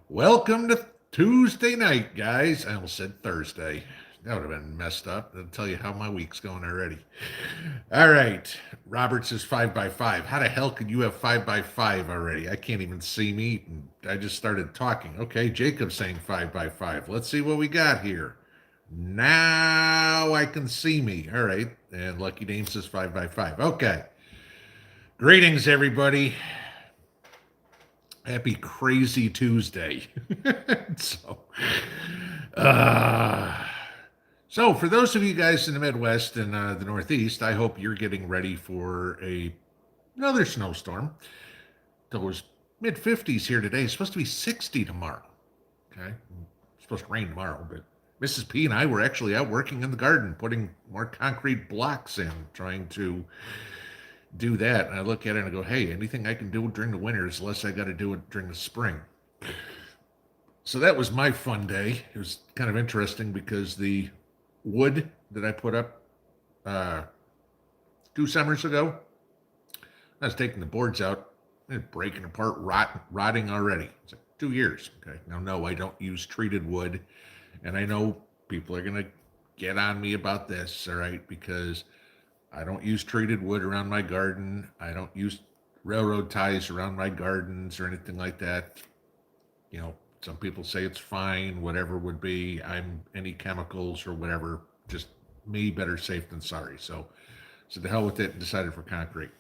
Welcome to Tuesday night, guys. I almost said Thursday. That would have been messed up. That'll tell you how my week's going already. All right. Robert says 5x5. How the hell could you have 5x5 already? I can't even see me. And I just started talking. Okay, Jacob's saying 5x5. Let's see what we got here. Now I can see me. All right. And Lucky Dame says 5x5. Okay. Greetings, everybody. Happy crazy Tuesday. so, uh, so for those of you guys in the Midwest and the Northeast, I hope you're getting ready for another snowstorm. Those mid 50s here today. It's supposed to be 60 tomorrow. Okay, it's supposed to rain tomorrow, but Mrs. P and I were actually out working in the garden, putting more concrete blocks in, trying to do that. And I look at it and I go, hey, anything I can do during the winters, less I got to do it during the spring. So that was my fun day. It was kind of interesting because the wood that I put up 2 summers ago, I was taking the boards out and breaking apart, rotting already. It's like 2 years. Okay. Now, no, I don't use treated wood. And I know people are going to get on me about this, all right, because I don't use treated wood around my garden. I don't use railroad ties around my gardens or anything like that. You know, some people say it's fine, whatever would be. I'm any chemicals or whatever. Just me, better safe than sorry. So the hell with it and decided for concrete.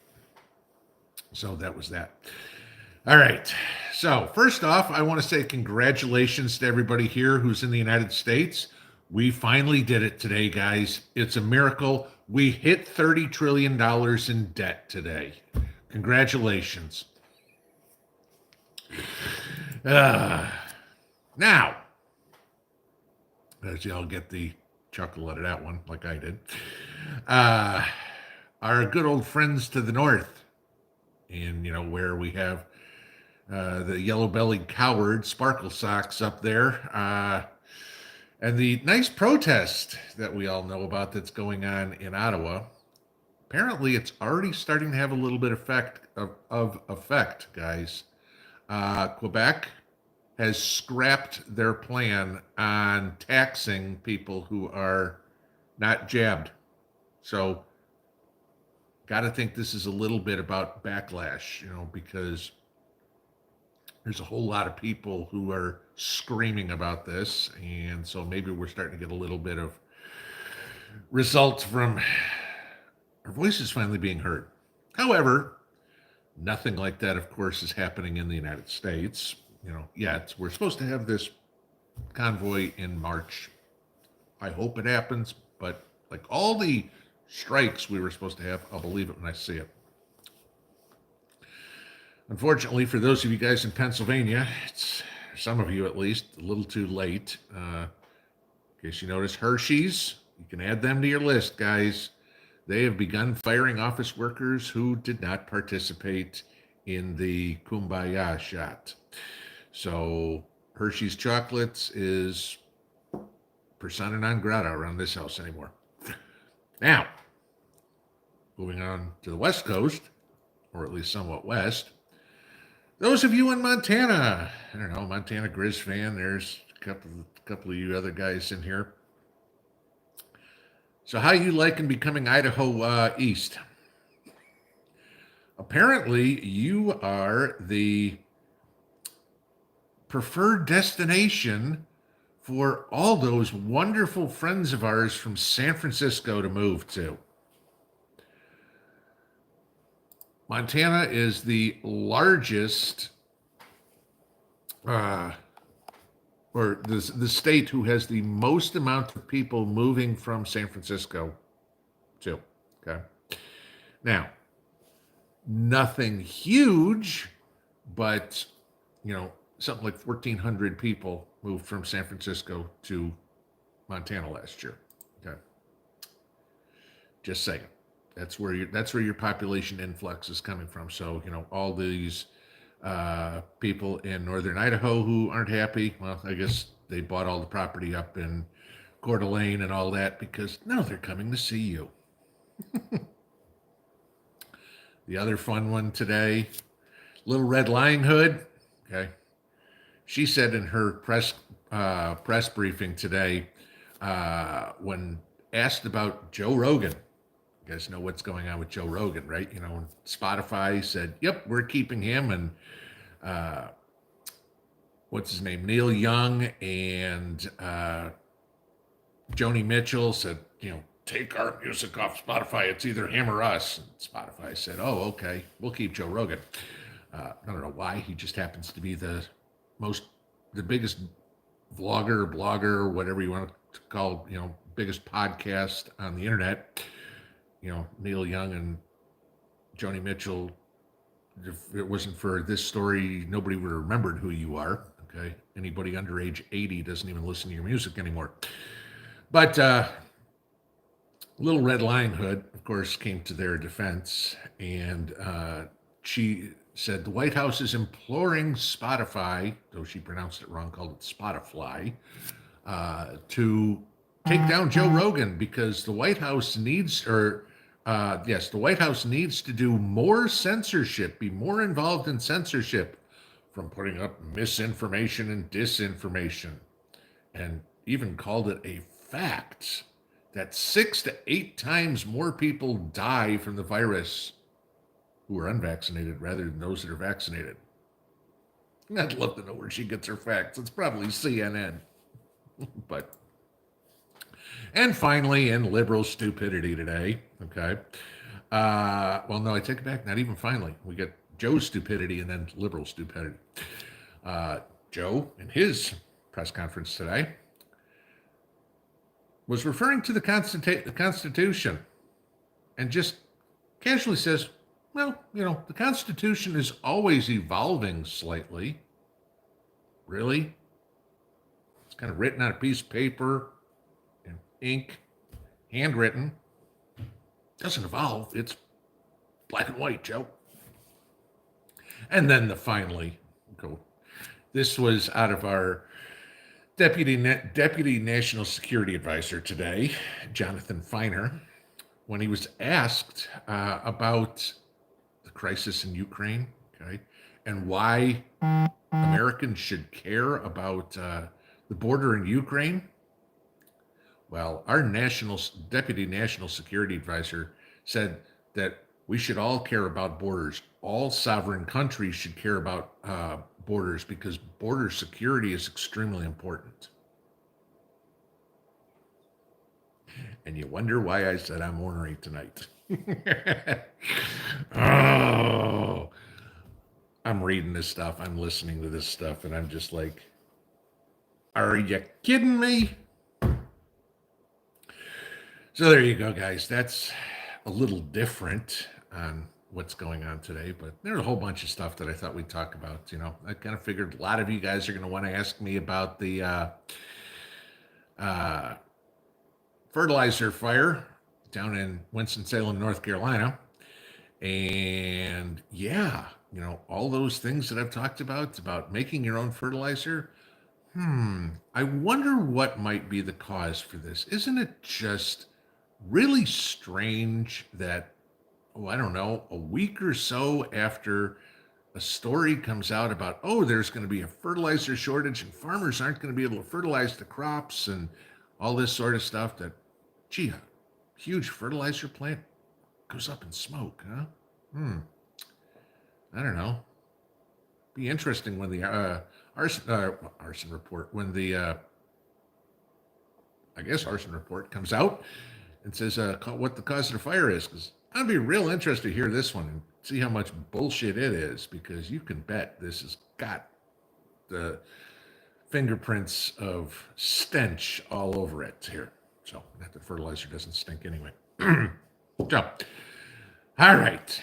So that was that. All right. So first off, I want to say congratulations to everybody here who's in the United States. We finally did it today, guys. It's a miracle. We hit $30 trillion in debt today. Congratulations. Now, as y'all get the chuckle out of that one, like I did, our good old friends to the north, and where we have the yellow-bellied coward Sparkle Socks up there, and the nice protest that we all know about that's going on in Ottawa. Apparently, it's already starting to have a little bit of effect, guys. Quebec has scrapped their plan on taxing people who are not jabbed. So, got to think this is a little bit about backlash, because there's a whole lot of people who are screaming about this. And so maybe we're starting to get a little bit of results from our voices finally being heard. However, nothing like that, of course, is happening in the United States. Yet we're supposed to have this convoy in March. I hope it happens, but like all the strikes we were supposed to have, I'll believe it when I see it. Unfortunately, for those of you guys in Pennsylvania, it's some of you at least, a little too late. In case you notice, Hershey's, you can add them to your list, guys. They have begun firing office workers who did not participate in the Kumbaya shot. So Hershey's Chocolates is persona non grata around this house anymore. Now, moving on to the West Coast, or at least somewhat west. Those of you in Montana, I don't know, Montana Grizz fan, there's a couple of you other guys in here. So how you liking becoming Idaho East? Apparently, you are the preferred destination for all those wonderful friends of ours from San Francisco to move to. Montana is the largest, or the state who has the most amount of people moving from San Francisco to. Okay. Now, nothing huge, but, something like 1,400 people moved from San Francisco to Montana last year. Okay. Just saying. That's where your population influx is coming from. So, all these people in northern Idaho who aren't happy, well, I guess they bought all the property up in Coeur d'Alene and all that because now they're coming to see you. The other fun one today, Little Red Lying Hood. Okay. she said in her press briefing today, when asked about Joe Rogan, you guys know what's going on with Joe Rogan, right? You know, Spotify said, "Yep, we're keeping him," and what's his name, Neil Young and Joni Mitchell said, you know, take our music off Spotify. It's either him or us. And Spotify said, "Oh, okay, we'll keep Joe Rogan." I don't know why. He just happens to be the biggest vlogger, blogger, whatever you want to call, you know, biggest podcast on the internet. You know, Neil Young and Joni Mitchell. If it wasn't for this story, nobody would have remembered who you are. Okay, anybody under age 80 doesn't even listen to your music anymore. But Little Red Riding Hood, of course, came to their defense, and she said the White House is imploring Spotify, though she pronounced it wrong, called it Spotify, to take down Joe Rogan because the White House needs, the White House needs to do more censorship, be more involved in censorship, from putting up misinformation and disinformation, and even called it a fact that 6 to 8 times more people die from the virus who are unvaccinated rather than those that are vaccinated. I'd love to know where she gets her facts. It's probably CNN. But, and finally, in liberal stupidity today, okay. Well, no, I take it back. Not even finally. We get Joe's stupidity and then liberal stupidity. Joe, in his press conference today, was referring to the Constitution and just casually says, well, you know, the Constitution is always evolving slightly. Really? It's kind of written on a piece of paper in ink, handwritten. Doesn't evolve. It's black and white, Joe. And then finally, this was out of our Deputy National Security Advisor today, Jonathan Feiner, when he was asked about the crisis in Ukraine, okay, and why Americans should care about the border in Ukraine. Well, our Deputy National Security Advisor said that we should all care about borders. All sovereign countries should care about borders because border security is extremely important. And you wonder why I said I'm ornery tonight. Oh, I'm reading this stuff. I'm listening to this stuff, and I'm just like, are you kidding me? So there you go, guys. That's a little different on what's going on today, but there's a whole bunch of stuff that I thought we'd talk about. You know, I kind of figured a lot of you guys are going to want to ask me about the fertilizer fire down in Winston-Salem, North Carolina. And yeah, you know, all those things that I've talked about making your own fertilizer. I wonder what might be the cause for this. Isn't it just really strange that, I don't know, a week or so after a story comes out about, there's going to be a fertilizer shortage and farmers aren't going to be able to fertilize the crops and all this sort of stuff, that, gee, a huge fertilizer plant goes up in smoke, huh? I don't know. Be interesting when the arson report, when the arson report comes out and says what the cause of the fire is, because I'd be real interested to hear this one and see how much bullshit it is, because you can bet this has got the fingerprints of stench all over it here. So, not that fertilizer doesn't stink anyway. So, all right.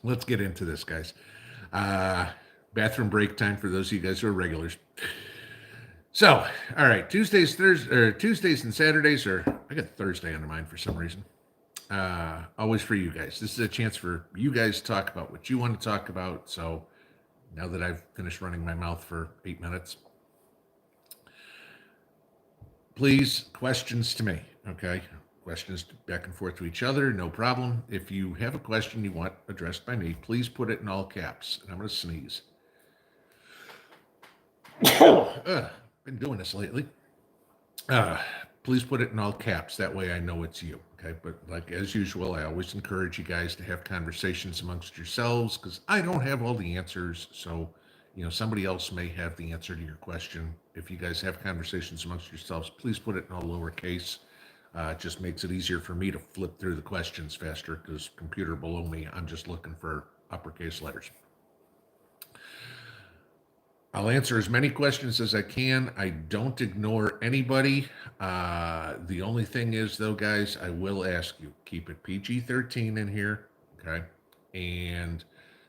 Let's get into this, guys. Bathroom break time for those of you guys who are regulars. So, all right, Tuesdays and Saturdays I got Thursday on the mind for some reason. Always for you guys. This is a chance for you guys to talk about what you want to talk about. So now that I've finished running my mouth for 8 minutes, please, questions to me, okay? Questions back and forth to each other, no problem. If you have a question you want addressed by me, please put it in all caps, and I'm going to sneeze. Been doing this lately. Uh, Please put it in all caps. That way I know it's you. Okay. But like as usual, I always encourage you guys to have conversations amongst yourselves because I don't have all the answers. So, somebody else may have the answer to your question. If you guys have conversations amongst yourselves, please put it in all lowercase. It just makes it easier for me to flip through the questions faster because computer below me, I'm just looking for uppercase letters. I'll answer as many questions as I can. I don't ignore anybody. The only thing is, though, guys, I will ask you keep it PG-13 in here, okay? And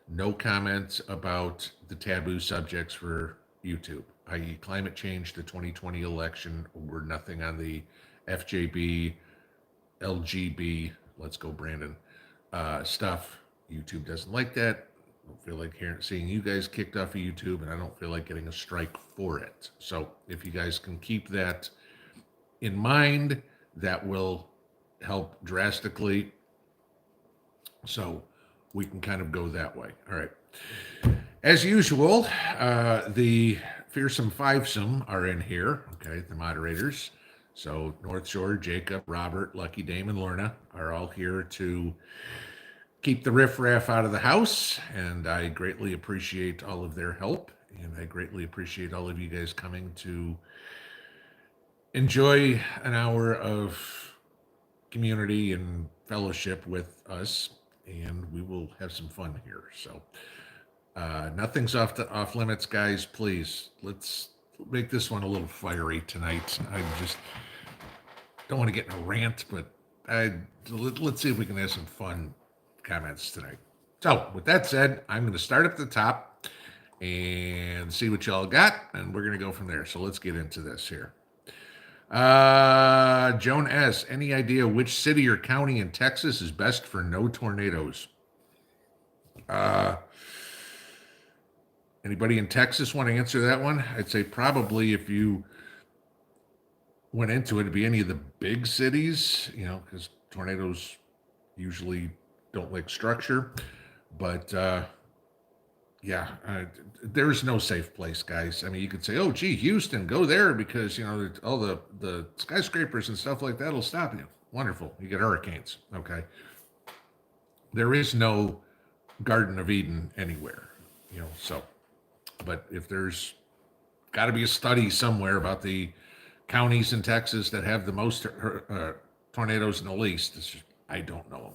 no comments about the taboo subjects for YouTube, i.e., climate change, the 2020 election, or nothing on the FJB, LGB, let's go, Brandon, stuff. YouTube doesn't like that. I don't feel like seeing you guys kicked off of YouTube, and I don't feel like getting a strike for it. So if you guys can keep that in mind, that will help drastically. So we can kind of go that way. All right. As usual, the Fearsome Fivesome are in here, okay, the moderators. So North Shore, Jacob, Robert, Lucky Dame, and Lorna are all here to keep the riffraff out of the house, and I greatly appreciate all of their help, and I greatly appreciate all of you guys coming to enjoy an hour of community and fellowship with us, and we will have some fun here. So nothing's off limits, guys. Please, let's make this one a little fiery tonight. I just don't want to get in a rant, but let's see if we can have some fun comments tonight. So with that said, I'm going to start at the top and see what y'all got, and we're going to go from there. So let's get into this here. Joan S., any idea which city or county in Texas is best for no tornadoes? Anybody in Texas want to answer that one? I'd say probably if you went into it, it'd be any of the big cities, because tornadoes usually don't like structure. But there's no safe place, guys. I mean, you could say, oh, gee, Houston, go there because, all the skyscrapers and stuff like that will stop you. Wonderful. You get hurricanes. Okay. There is no Garden of Eden anywhere, so. But if there's got to be a study somewhere about the counties in Texas that have the most tornadoes and the least, I don't know them.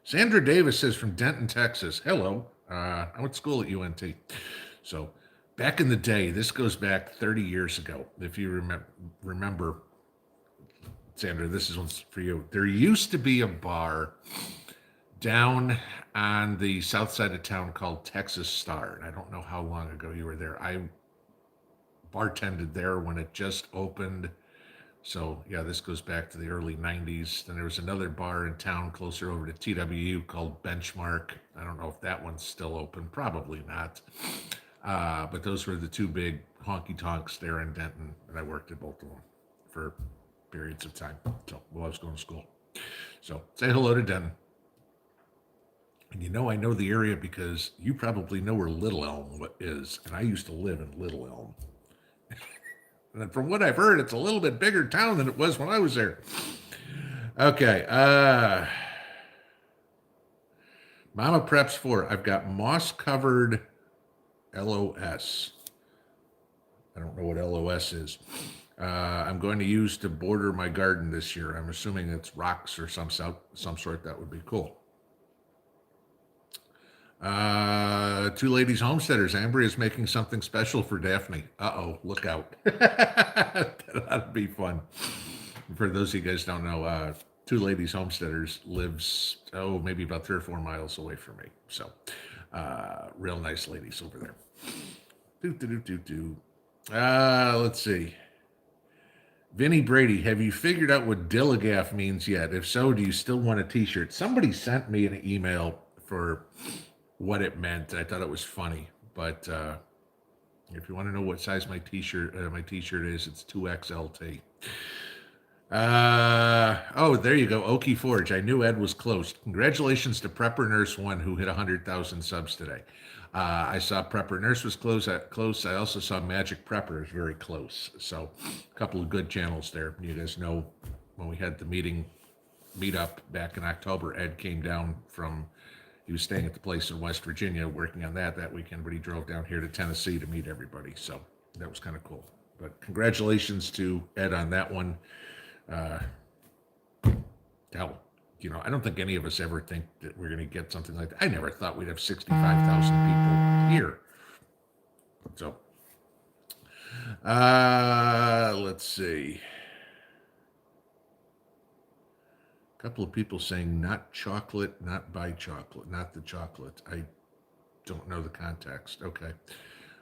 Sandra Davis says from Denton, Texas. Hello. I went to school at UNT. So back in the day, this goes back 30 years ago. If you remember, Sandra, this is one's for you. There used to be a bar down on the south side of town called Texas Star. And I don't know how long ago you were there. I bartended there when it just opened. So yeah, this goes back to the early 90s. Then there was another bar in town closer over to TWU called Benchmark. I don't know if that one's still open. Probably not. But those were the two big honky tonks there in Denton. And I worked at both of them for periods of time. So while I was going to school. So say hello to Denton. And I know the area because you probably know where Little Elm is. And I used to live in Little Elm. And from what I've heard, it's a little bit bigger town than it was when I was there. Okay. Mama Preps 4. I've got moss-covered LOS. I don't know what LOS is. I'm going to use to border my garden this year. I'm assuming it's rocks or some sort. That would be cool. Two ladies homesteaders. Ambry is making something special for Daphne. Uh-oh, look out. That'd be fun. For those of you guys don't know, two ladies homesteaders lives, maybe about 3 or 4 miles away from me. So, real nice ladies over there. Let's see. Vinny Brady, have you figured out what Dilligaff means yet? If so, do you still want a t-shirt? Somebody sent me an email for what it meant. I thought it was funny, but if you want to know what size my t-shirt is, it's 2XLT. Oh, there you go. Okie Forge. I knew Ed was close. Congratulations to Prepper Nurse One who hit 100,000 subs today. I saw Prepper Nurse was close. I also saw Magic Prepper is very close. So a couple of good channels there. You guys know when we had the meetup back in October, Ed came down from, he was staying at the place in West Virginia working on that weekend, but he drove down here to Tennessee to meet everybody. So that was kind of cool. But congratulations to Ed on that one. Hell, I don't think any of us ever think that we're going to get something like that. I never thought we'd have 65,000 people here. So, let's see. A couple of people saying not chocolate, not buy chocolate, not the chocolate. I don't know the context. Okay.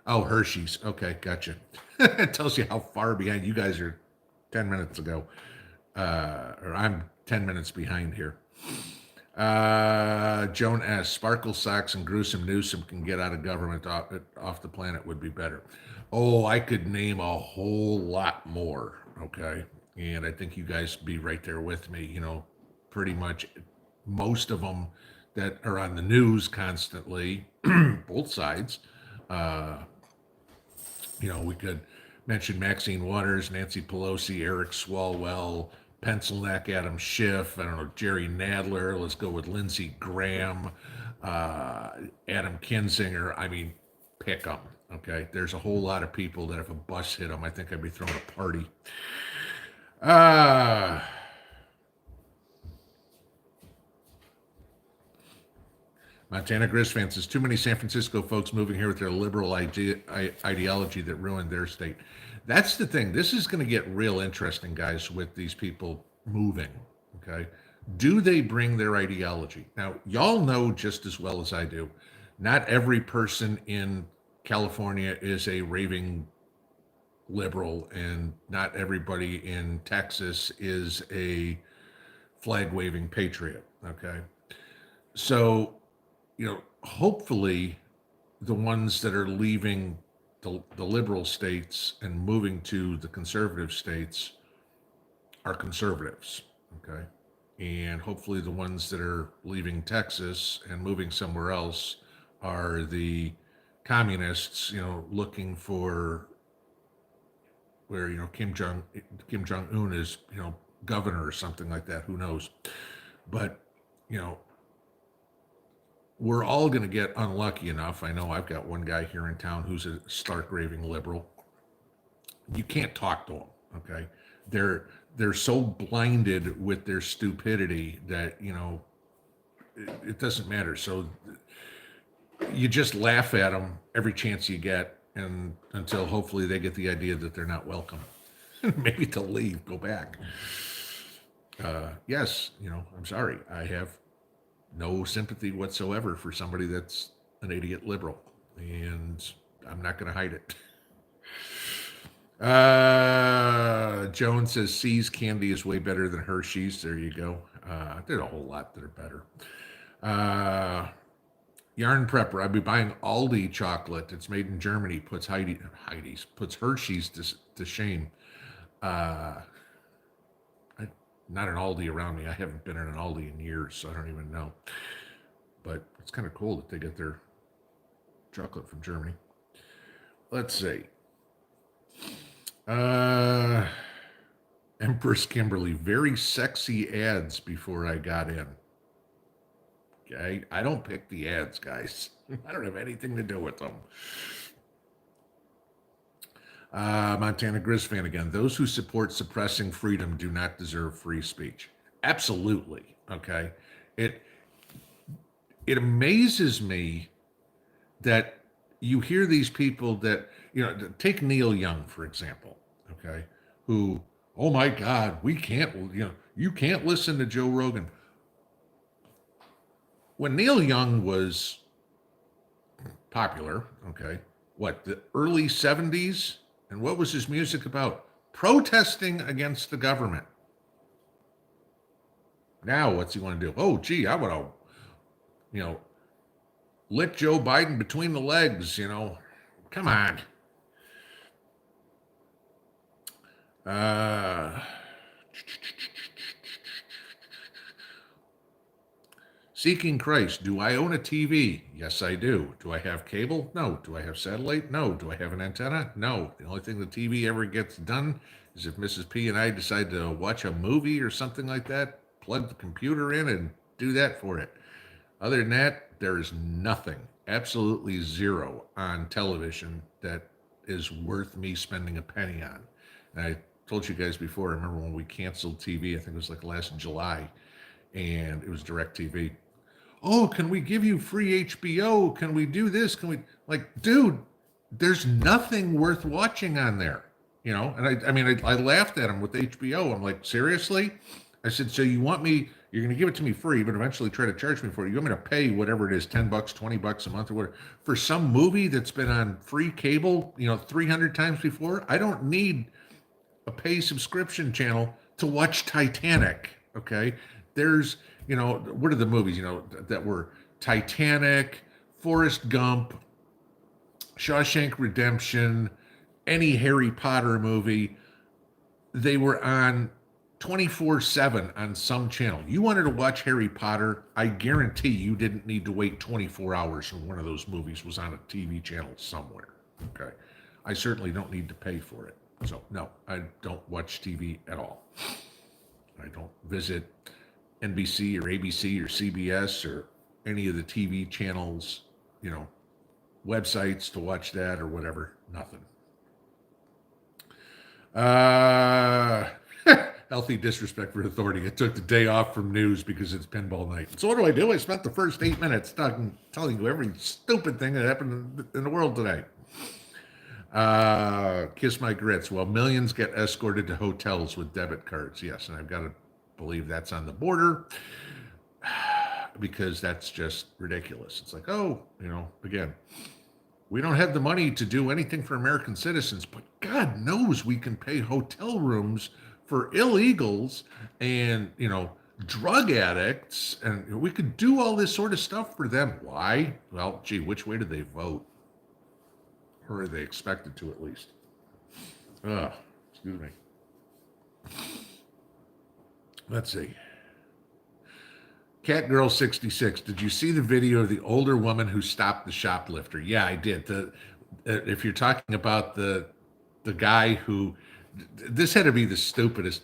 Oh, Hershey's. Okay, gotcha. It tells you how far behind you guys are 10 minutes ago. Or I'm 10 minutes behind here. Joan S. Sparkle Socks and Gruesome Newsom can get out of government off the planet would be better. Oh, I could name a whole lot more. Okay. And I think you guys be right there with me. Pretty much most of them that are on the news constantly, both sides. We could mention Maxine Waters, Nancy Pelosi, Eric Swalwell, Pencil Neck, Adam Schiff, I don't know, Jerry Nadler. Let's go with Lindsey Graham, Adam Kinzinger. I mean, pick them. Okay, there's a whole lot of people that if a bus hit them, I think I'd be throwing a party. Montana Grizz fan says, too many San Francisco folks moving here with their liberal ideology that ruined their state. That's the thing. This is going to get real interesting, guys, with these people moving. Okay. Do they bring their ideology? Now, y'all know just as well as I do, not every person in California is a raving liberal, and not everybody in Texas is a flag waving patriot. Okay. So, hopefully the ones that are leaving the liberal states and moving to the conservative states are conservatives, okay? And hopefully the ones that are leaving Texas and moving somewhere else are the communists, looking for where, Kim Jong-un is, governor or something like that, who knows? But, we're all going to get unlucky enough. I know I've got one guy here in town who's a stark raving liberal. You can't talk to them, okay? They're so blinded with their stupidity that, it doesn't matter. So you just laugh at them every chance you get, and until hopefully they get the idea that they're not welcome. Maybe to leave, go back. Yes, I'm sorry. I have no sympathy whatsoever for somebody that's an idiot liberal, and I'm not going to hide it. Joan says C's candy is way better than Hershey's. There you go. There's a whole lot that are better. Yarn Prepper, I'd be buying Aldi chocolate. It's made in Germany. Puts Hershey's to shame. Not an Aldi around me. I haven't been in an Aldi in years, so I don't even know. But it's kind of cool that they get their chocolate from Germany. Let's see. Empress Kimberly, very sexy ads before I got in. Okay, I don't pick the ads, guys. I don't have anything to do with them. Montana Grizz fan again. Those who support suppressing freedom do not deserve free speech. Absolutely. Okay. It amazes me that you hear these people that, take Neil Young, for example, okay, who, oh my God, we can't, you can't listen to Joe Rogan. When Neil Young was popular, okay, the early 70s, and what was his music about? Protesting against the government. Now, what's he want to do? Oh, gee, I want to, lick Joe Biden between the legs, Come on. Seeking Christ. Do I own a TV? Yes, I do. Do I have cable? No. Do I have satellite? No. Do I have an antenna? No. The only thing the TV ever gets done is if Mrs. P and I decide to watch a movie or something like that, plug the computer in and do that for it. Other than that, there is nothing, absolutely zero on television that is worth me spending a penny on. And I told you guys before, I remember when we canceled TV, I think it was like last July, and it was DirecTV. Oh, can we give you free HBO? Can we do this? Can we, like, dude, there's nothing worth watching on there, you know? And I mean, I laughed at him with HBO. I'm like, seriously? I said, so you want me, you're going to give it to me free, but eventually try to charge me for it. You want me to pay whatever it is, 10 bucks, 20 bucks a month or whatever, for some movie that's been on free cable, 300 times before? I don't need a pay subscription channel to watch Titanic. Okay. There's, what are the movies, that were Titanic, Forrest Gump, Shawshank Redemption, any Harry Potter movie? They were on 24/7 on some channel. You wanted to watch Harry Potter, I guarantee you didn't need to wait 24 hours when one of those movies was on a TV channel somewhere. Okay. I certainly don't need to pay for it. So, no, I don't watch TV at all. I don't visit NBC or ABC or CBS or any of the TV channels, websites to watch that or whatever. Nothing. Healthy disrespect for authority. I took the day off from news because it's pinball night. So what do? I spent the first 8 minutes telling you every stupid thing that happened in the world today. Kiss my grits. Well, millions get escorted to hotels with debit cards. Yes, and I've got to believe that's on the border because that's just ridiculous. It's like, again, we don't have the money to do anything for American citizens, but God knows we can pay hotel rooms for illegals and, drug addicts, and we could do all this sort of stuff for them. Why? Well, gee, which way did they vote? Or are they expected to, at least? Excuse me. Let's see. Catgirl66, did you see the video of the older woman who stopped the shoplifter? Yeah, I did. If you're talking about the guy who, this had to be the stupidest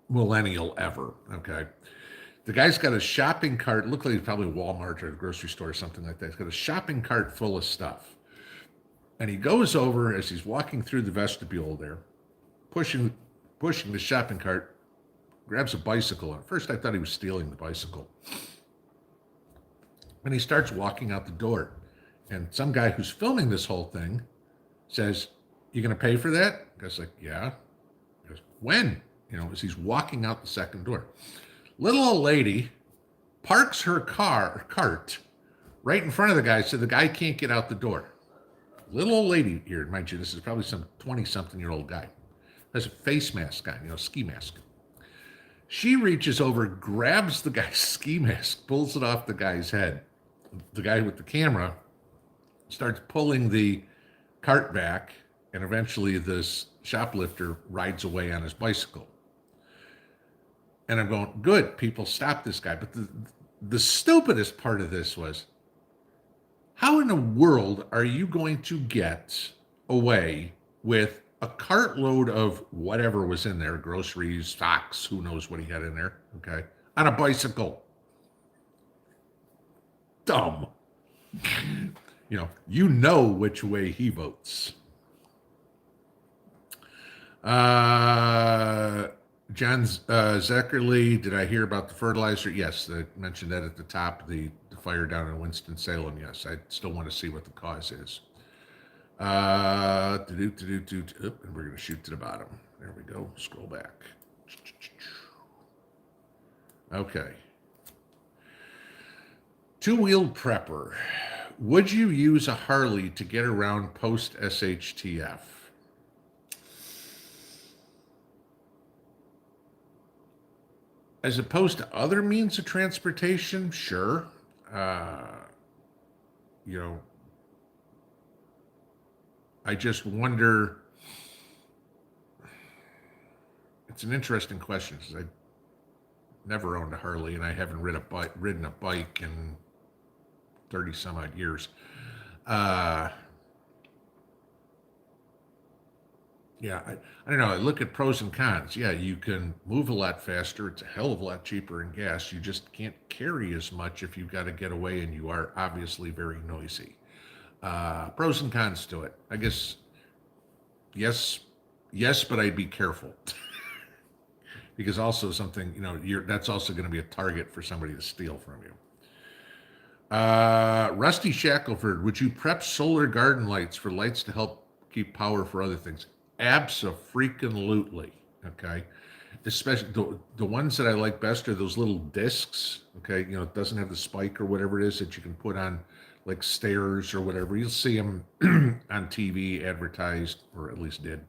millennial ever, okay? The guy's got a shopping cart, looked like he's probably Walmart or a grocery store or something like that. He's got a shopping cart full of stuff. And he goes over as he's walking through the vestibule there, pushing the shopping cart, grabs a bicycle. At first I thought he was stealing the bicycle. And he starts walking out the door. And some guy who's filming this whole thing says, "You going to pay for that?" The guy's like, "Yeah." He goes, "When?" As he's walking out the second door. Little old lady parks her cart right in front of the guy so the guy can't get out the door. Little old lady here, mind you, this is probably some 20-something-year-old guy. Has a face mask on, ski mask. She reaches over, grabs the guy's ski mask, pulls it off the guy's head. The guy with the camera starts pulling the cart back, and eventually this shoplifter rides away on his bicycle. And I'm going, good, people stop this guy. But the stupidest part of this was, how in the world are you going to get away with a cartload of whatever was in there, groceries, socks, who knows what he had in there, okay, on a bicycle? Dumb. You know which way he votes. John Zeckerly, did I hear about the fertilizer? Yes, I mentioned that at the top, the fire down in Winston-Salem. Yes, I still want to see what the cause is. And we're going to shoot to the bottom. There we go. Scroll back. Okay. Two-wheeled prepper. Would you use a Harley to get around post-SHTF? As opposed to other means of transportation, sure. I just wonder. It's an interesting question because never owned a Harley, and I haven't ridden a bike in 30 some odd years. Uh, yeah, I don't know. I look at pros and cons. Yeah, you can move a lot faster. It's a hell of a lot cheaper in gas. You just can't carry as much if you've got to get away, and you are obviously very noisy. Pros and cons to it. I guess yes, yes, but I'd be careful because also something that's also going to be a target for somebody to steal from you. Rusty Shackelford, would you prep solar garden lights for lights to help keep power for other things? Abso-freaking-lutely. Okay. Especially the ones that I like best are those little discs. Okay. It doesn't have the spike or whatever it is that you can put on like stairs or whatever. You'll see them on TV advertised, or at least did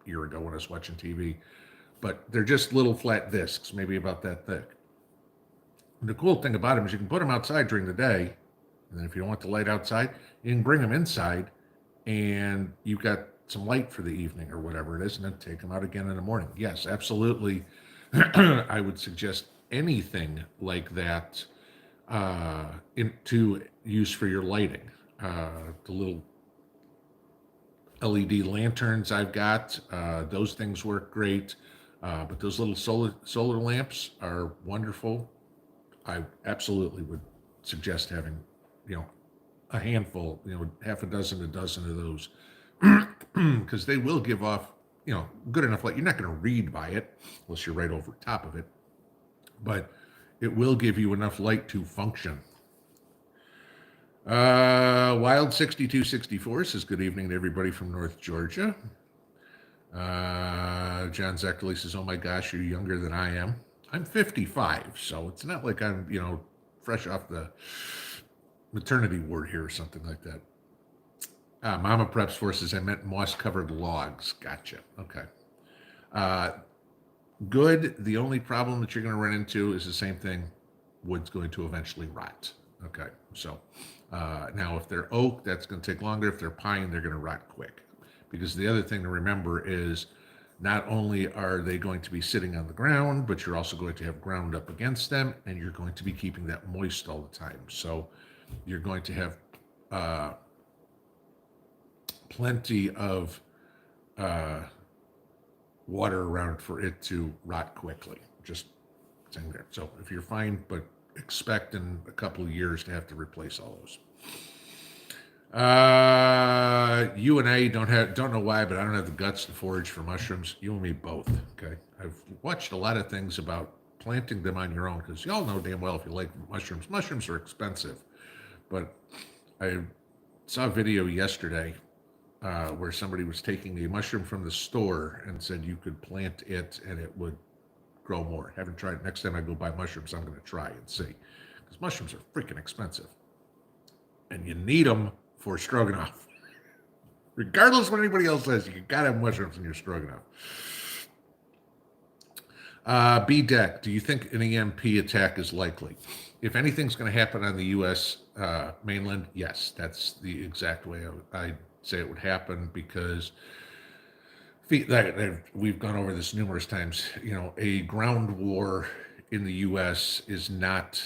a year ago when I was watching TV. But they're just little flat discs, maybe about that thick. And the cool thing about them is you can put them outside during the day, and then if you don't want the light outside, you can bring them inside, and you've got some light for the evening or whatever it is, and then take them out again in the morning. Yes, absolutely. I would suggest anything like that to use for your lighting. The little LED lanterns I've got, those things work great. But those little solar lamps are wonderful. I absolutely would suggest having, a handful, half a dozen, a dozen of those, because they will give off, good enough light. You're not going to read by it unless you're right over top of it, but it will give you enough light to function. Wild 6264 says good evening to everybody from North Georgia. John Zeckerly says, oh my gosh, you're younger than I am. I'm 55, so it's not like I'm, fresh off the maternity ward here or something like that. Mama Preps for says, I meant moss-covered logs. Gotcha. Okay. Good. The only problem that you're going to run into is the same thing. Wood's going to eventually rot. Okay. So now if they're oak, that's going to take longer. If they're pine, they're going to rot quick. Because the other thing to remember is not only are they going to be sitting on the ground, but you're also going to have ground up against them, and you're going to be keeping that moist all the time. So you're going to have plenty of water around for it to rot quickly. Just saying there. So if you're fine, but expect in a couple of years to have to replace all those. You and I don't know why, but I don't have the guts to forage for mushrooms. You and me both. Okay. I've watched a lot of things about planting them on your own, because y'all know damn well if you like mushrooms are expensive. But I saw a video yesterday where somebody was taking a mushroom from the store and said you could plant it and it would grow more. Haven't tried. Next time I go buy mushrooms, I'm going to try and see, because mushrooms are freaking expensive, and you need them for stroganoff. Regardless of what anybody else says, you gotta have mushrooms in your stroganoff. B-Deck, do you think an EMP attack is likely? If anything's going to happen on the U.S. Mainland, yes, that's the exact way I'd say it would happen, because we've gone over this numerous times. A ground war in the U.S. is not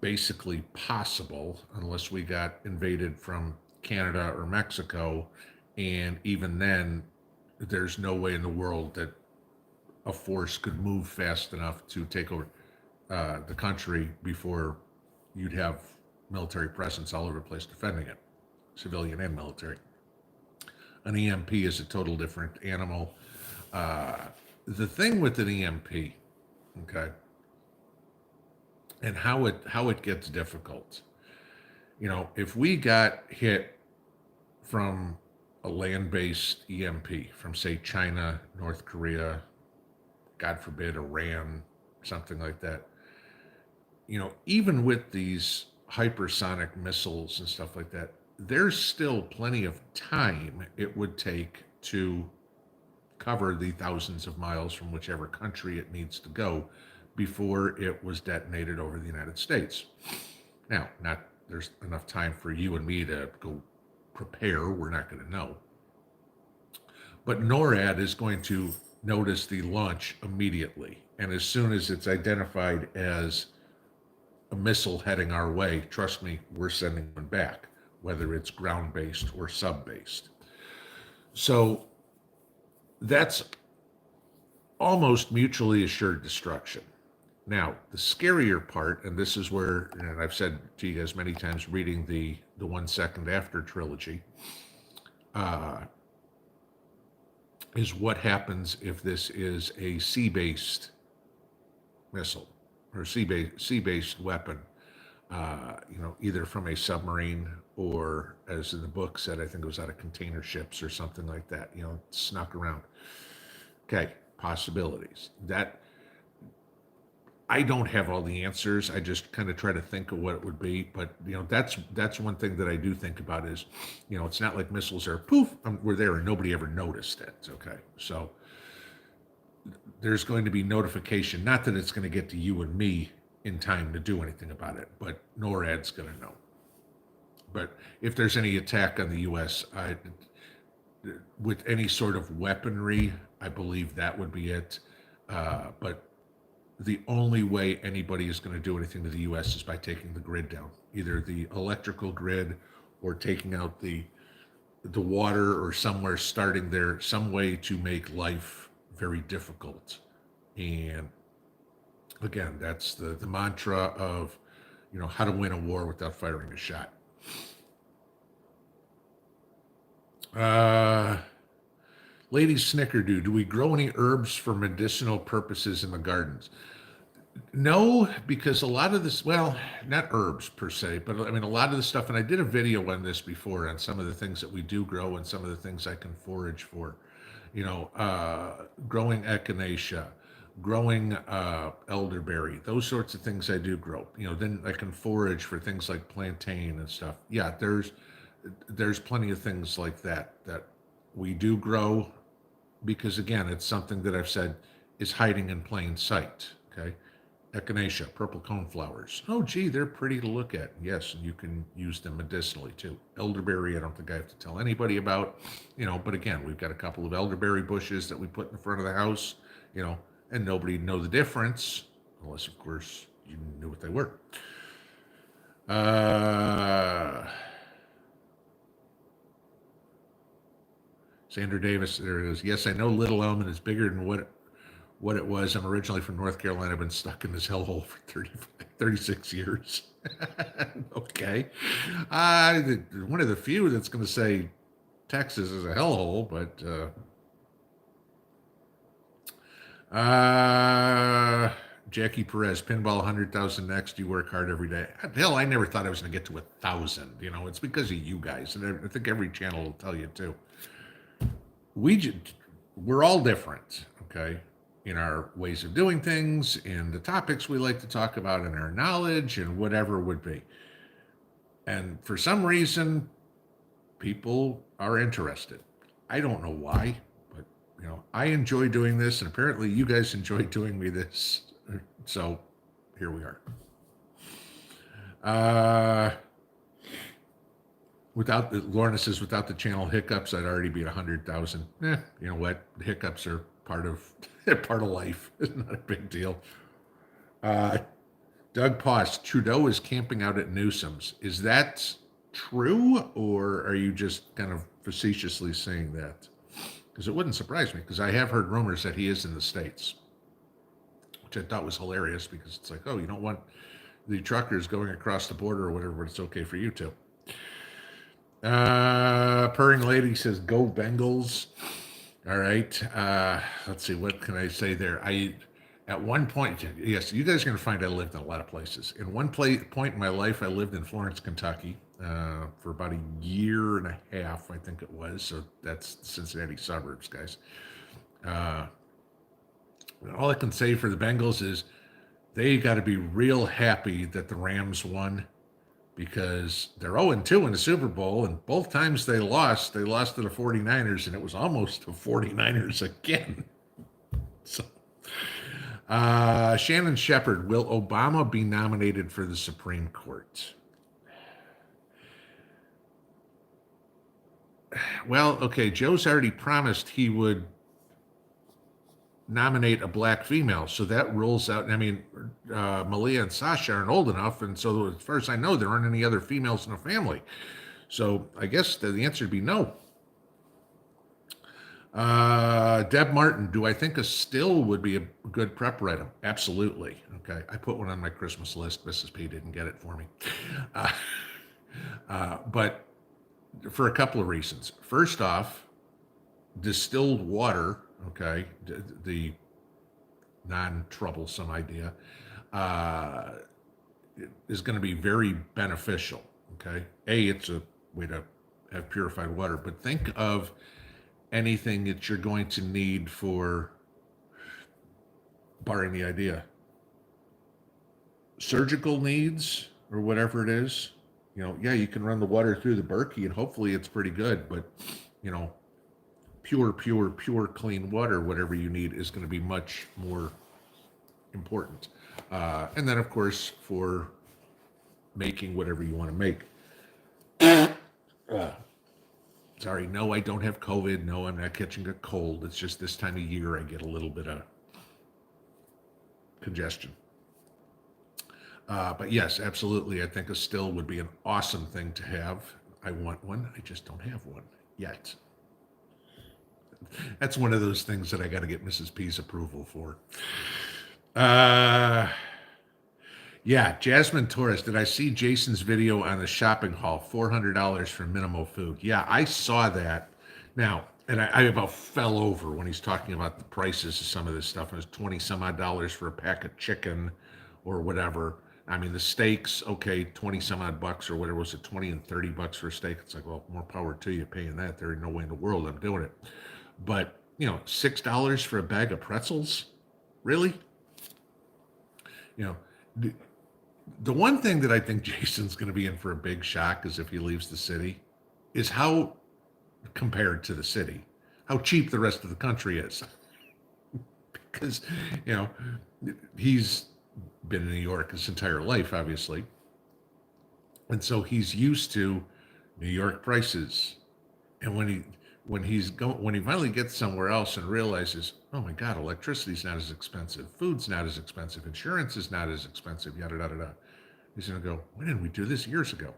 basically possible unless we got invaded from Canada or Mexico, and even then there's no way in the world that a force could move fast enough to take over the country before you'd have military presence all over the place defending it, civilian and military. An EMP is a total different animal. The thing with an EMP, okay, and how it gets difficult. If we got hit from a land-based EMP from, say, China, North Korea, God forbid, Iran, something like that, even with these hypersonic missiles and stuff like that, there's still plenty of time it would take to cover the thousands of miles from whichever country it needs to go before it was detonated over the United States. Now, there's enough time for you and me to go prepare. We're not going to know. But NORAD is going to notice the launch immediately. And as soon as it's identified as a missile heading our way, trust me, we're sending one back, whether it's ground-based or sub-based. So that's almost mutually assured destruction. Now, the scarier part, and this is where, and I've said to you guys many times, reading the 1 Second After trilogy, is what happens if this is a sea-based missile or sea-based weapon, either from a submarine or, as in the book said, I think it was out of container ships or something like that, snuck around. Okay, possibilities. That I don't have all the answers. I just kind of try to think of what it would be. But that's one thing that I do think about is, it's not like missiles are poof, we're there and nobody ever noticed it. Okay, so there's going to be notification. Not that it's going to get to you and me in time to do anything about it, but NORAD's going to know. But if there's any attack on the U.S., with any sort of weaponry, I believe that would be it. But the only way anybody is going to do anything to the U.S. is by taking the grid down, either the electrical grid or taking out the water or somewhere starting there, some way to make life very difficult. And again, that's the mantra of, how to win a war without firing a shot. Lady Snickerdo, do we grow any herbs for medicinal purposes in the gardens? No, because a lot of this, well, not herbs per se, but I mean, a lot of the stuff, and I did a video on this before on some of the things that we do grow and some of the things I can forage for, growing echinacea, growing elderberry, those sorts of things I do grow. Then I can forage for things like plantain and stuff. Yeah, there's plenty of things like that we do grow because, again, it's something that I've said is hiding in plain sight. Okay. Echinacea, purple coneflowers. Oh, gee, they're pretty to look at. Yes, and you can use them medicinally too. Elderberry, I don't think I have to tell anybody about, but again, we've got a couple of elderberry bushes that we put in front of the house, and nobody know the difference, unless, of course, you knew what they were. Sandra Davis, there it is. Yes, I know Little Elm is bigger than what it was. I'm originally from North Carolina. I've been stuck in this hellhole for 36 years. Okay. One of the few that's going to say Texas is a hellhole, but Jackie Perez, pinball 100,000 next. You work hard every day. Hell, I never thought I was going to get to 1,000. It's because of you guys, and I think every channel will tell you too. We're all different, okay, in our ways of doing things, in the topics we like to talk about, in our knowledge, and whatever it would be. And for some reason, people are interested. I don't know why, but I enjoy doing this, and apparently you guys enjoy doing me this. So here we are. Lorna says, without the channel hiccups, I'd already be at 100,000. You know what? The hiccups are part of life. It's not a big deal. Doug Poss, Trudeau is camping out at Newsom's. Is that true, or are you just kind of facetiously saying that? Because it wouldn't surprise me, because I have heard rumors that he is in the States, which I thought was hilarious, because it's like, oh, you don't want the truckers going across the border or whatever, but it's okay for you to. Purring Lady says, go Bengals. All right. Let's see. What can I say there? At one point, yes, you guys are going to find I lived in a lot of places. In one point in my life, I lived in Florence, Kentucky, for about a year and a half, I think it was. So that's the Cincinnati suburbs, guys. All I can say for the Bengals is they got to be real happy that the Rams won, because they're 0-2 in the Super Bowl, and both times they lost to the 49ers, and it was almost the 49ers again. So, Shannon Shepard, will Obama be nominated for the Supreme Court? Well, okay, Joe's already promised he would nominate a black female. So that rules out. I mean, Malia and Sasha aren't old enough, and so as far as I know, there aren't any other females in the family. So I guess the answer would be no. Deb Martin, do I think a still would be a good prep item? Absolutely. Okay, I put one on my Christmas list. Mrs. P didn't get it for me, uh, but for a couple of reasons. First off, distilled water. Okay, the non-troublesome idea uh, is going to be very beneficial. Okay, it's a way to have purified water, but think of anything that you're going to need for, barring the idea, surgical needs or whatever it is. Yeah, you can run the water through the Berkey and hopefully it's pretty good, but pure clean water, whatever you need, is going to be much more important. And then, of course, for making whatever you want to make. Sorry, no, I don't have COVID. No, I'm not catching a cold. It's just this time of year I get a little bit of congestion. But yes, absolutely. I think a still would be an awesome thing to have. I want one. I just don't have one yet. That's one of those things that I got to get Mrs. P's approval for. Yeah, Jasmine Torres. Did I see Jason's video on the shopping haul? $400 for minimal food. Yeah, I saw that. Now, and I about fell over when he's talking about the prices of some of this stuff. It was 20 some odd dollars for a pack of chicken or whatever. I mean, the steaks, okay, 20 some odd bucks or whatever. Was it 20 and 30 bucks for a steak? It's like, well, more power to you paying that. There ain't no way in the world I'm doing it. But, $6 for a bag of pretzels? Really? The one thing that I think Jason's going to be in for a big shock is if he leaves the city, is how, compared to the city, how cheap the rest of the country is. Because, he's been in New York his entire life, obviously. And so he's used to New York prices. And when he finally gets somewhere else and realizes, oh my God, electricity's not as expensive, food's not as expensive, insurance is not as expensive, yada yada yada. He's gonna go, why didn't we do this years ago?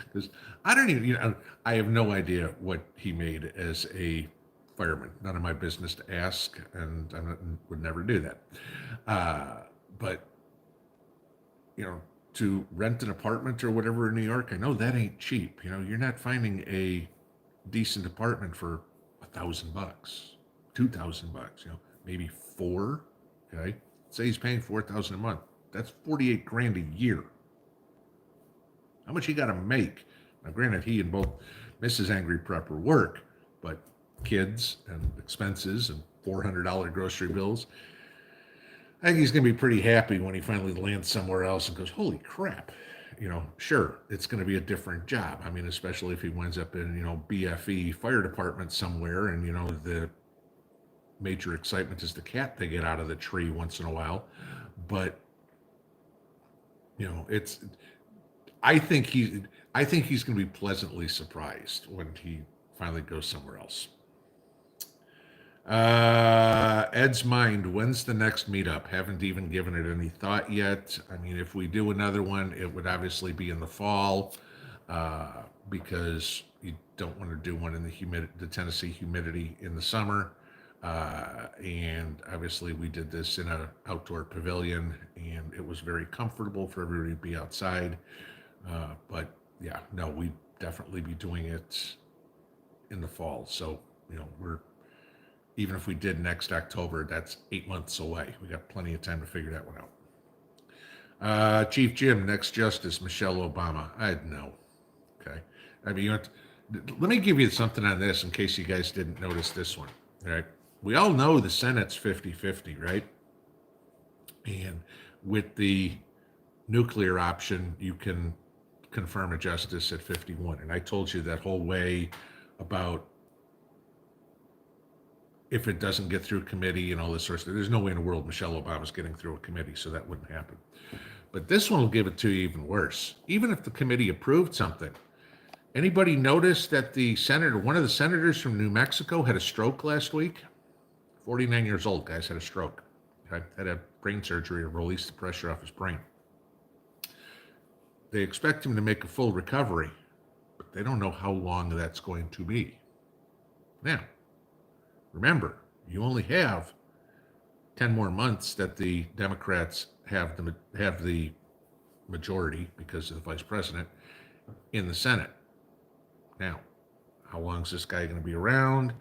Because I don't even, I have no idea what he made as a fireman. None of my business to ask, and would never do that. But to rent an apartment or whatever in New York, I know that ain't cheap. You're not finding a decent apartment for $1,000, $2,000, maybe $4,000. Okay, say he's paying $4,000 a month. That's 48 grand a year. How much he got to make? Now, granted, he and both Mrs. Angry Prepper work, but kids and expenses and $400 grocery bills. I think he's going to be pretty happy when he finally lands somewhere else and goes, holy crap. Sure, it's going to be a different job. I mean, especially if he winds up in, BFE fire department somewhere and, the major excitement is the cat they get out of the tree once in a while. But, I think he's going to be pleasantly surprised when he finally goes somewhere else. Ed's Mind, when's the next meetup? Haven't even given it any thought yet. I mean, if we do another one, it would obviously be in the fall, because you don't want to do one in the Tennessee humidity in the summer. And obviously we did this in an outdoor pavilion and it was very comfortable for everybody to be outside. But yeah, no, we'd definitely be doing it in the fall. So, even if we did next October, that's 8 months away. We got plenty of time to figure that one out. Chief Jim, next Justice, Michelle Obama. I'd know. Okay. I mean, let me give you something on this in case you guys didn't notice this one. All right. We all know the Senate's 50-50, right? And with the nuclear option, you can confirm a justice at 51. And I told you that whole way about if it doesn't get through committee and all this sort of stuff. There's no way in the world Michelle Obama's getting through a committee, so that wouldn't happen. But this one will give it to you even worse. Even if the committee approved something, anybody notice that one of the senators from New Mexico had a stroke last week? 49 years old, guy's had a stroke. Okay? Had a brain surgery to release the pressure off his brain. They expect him to make a full recovery, but they don't know how long that's going to be. Now, remember, you only have 10 more months that the Democrats have the majority because of the vice president in the Senate. Now, how long is this guy going to be around?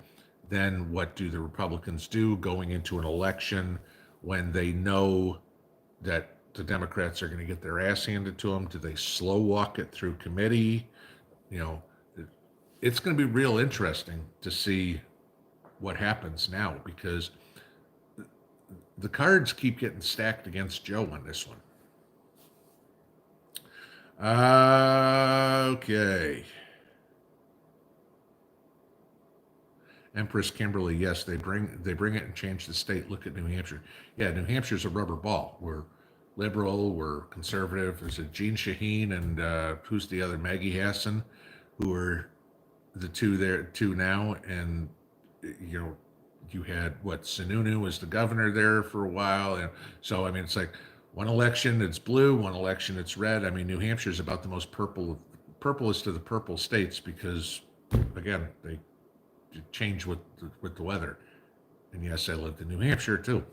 Then what do the Republicans do going into an election when they know that the Democrats are going to get their ass handed to them? Do they slow walk it through committee? You know, it's going to be real interesting to see what happens now, because the cards keep getting stacked against Joe on this one. Okay. Empress Kimberly, yes, they bring it and change the state. Look at New Hampshire. Yeah, New Hampshire's a rubber ball. We're liberal, we're conservative. There's a Jean Shaheen and who's the other, Maggie Hassan, who are the two now. And you know, you had Sununu was the governor there for a while, and so I mean, it's like one election it's blue, one election it's red. I mean, New Hampshire is about the most purplest of the purple states because, again, they change with the weather. And yes, I lived in New Hampshire too.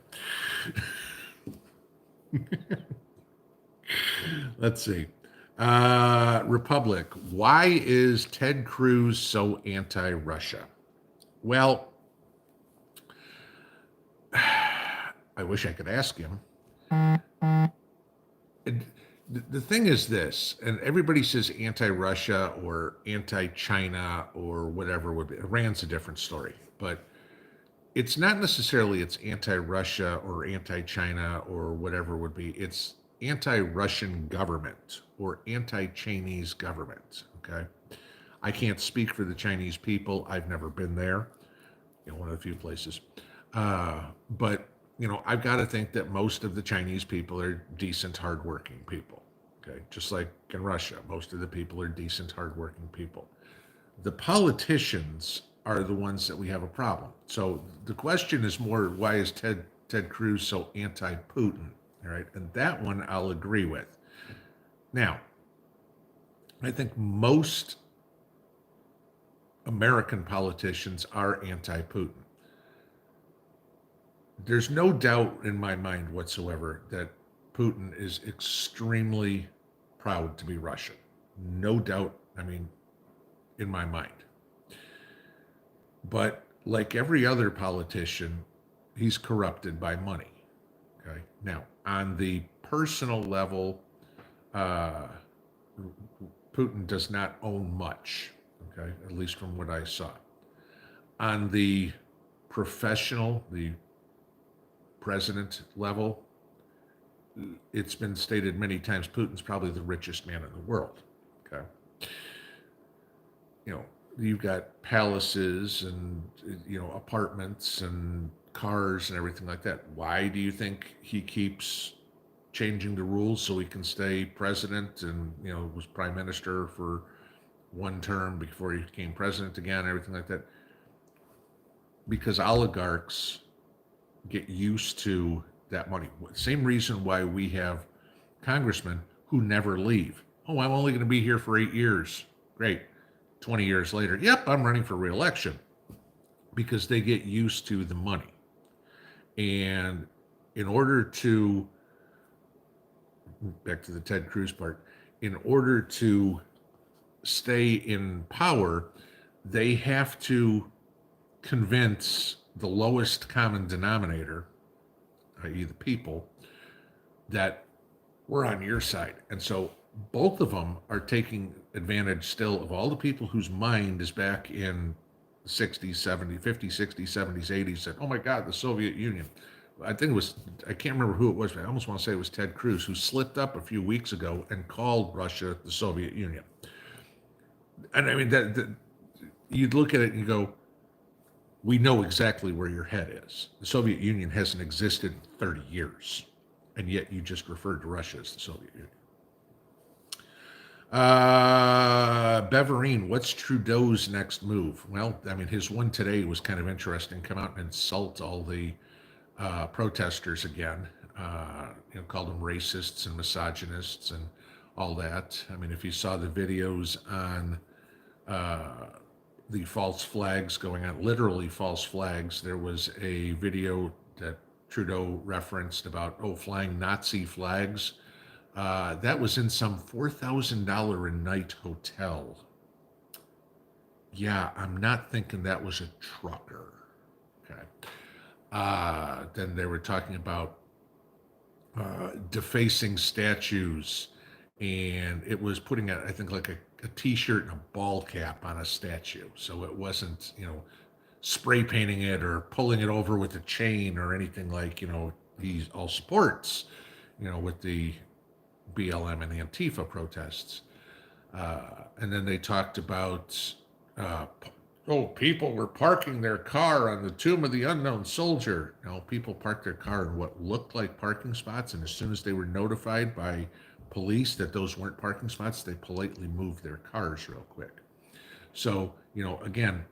Let's see. Republic. Why is Ted Cruz so anti-Russia? Well, I wish I could ask him. The thing is this, and everybody says anti-Russia or anti-China or whatever would be. Iran's a different story, but it's not necessarily it's anti-Russia or anti-China or whatever would be. It's anti-Russian government or anti-Chinese government. Okay, I can't speak for the Chinese people. I've never been there. You know, one of the few places, but you know, I've got to think that most of the Chinese people are decent, hardworking people. Okay, just like in Russia, most of the people are decent, hardworking people. The politicians are the ones that we have a problem. So the question is more, why is Ted Cruz so anti-Putin? All right, and that one I'll agree with. Now, I think most American politicians are anti-Putin. There's no doubt in my mind whatsoever that Putin is extremely proud to be Russian. No doubt, I mean, in my mind. But like every other politician, he's corrupted by money. Okay. Now, on the personal level, Putin does not own much. Okay, at least from what I saw. On the professional, the president level, it's been stated many times Putin's probably the richest man in the world. Okay. You know, you've got palaces and, you know, apartments and cars and everything like that. Why do you think he keeps changing the rules so he can stay president and, you know, was prime minister for one term before he became president again, everything like that? Because oligarchs get used to that money. Same reason why we have congressmen who never leave. Oh, I'm only going to be here for 8 years. Great. 20 years later, yep, I'm running for re-election. Because they get used to the money. And in order to, back to the Ted Cruz part, in order to stay in power, they have to convince the lowest common denominator, i.e. the people, that we're on your side. And so both of them are taking advantage still of all the people whose mind is back in the 60s, 70s, 50s, 60s, 70s, 80s, said, oh my God, the Soviet Union. I think it was, I can't remember who it was, but I almost want to say it was Ted Cruz, who slipped up a few weeks ago and called Russia the Soviet Union. And I mean, that you'd look at it and you go, we know exactly where your head is. The Soviet Union hasn't existed in 30 years, and yet you just referred to Russia as the Soviet Union. Beverine, what's Trudeau's next move? Well, I mean, his one today was kind of interesting. Come out and insult all the protesters again. Called them racists and misogynists and all that. I mean, if you saw the videos on the false flags going on, literally false flags, there was a video that Trudeau referenced about, flying Nazi flags. That was in some $4,000 a night hotel. Yeah, I'm not thinking that was a trucker. Okay. Then they were talking about defacing statues, and it was putting I think like a t-shirt and a ball cap on a statue. So it wasn't, spray painting it or pulling it over with a chain or anything like, he all supports, with the BLM and the Antifa protests. And then they talked about, people were parking their car on the tomb of the unknown soldier. People parked their car in what looked like parking spots, and as soon as they were notified by police that those weren't parking spots, they politely moved their cars real quick. So, again,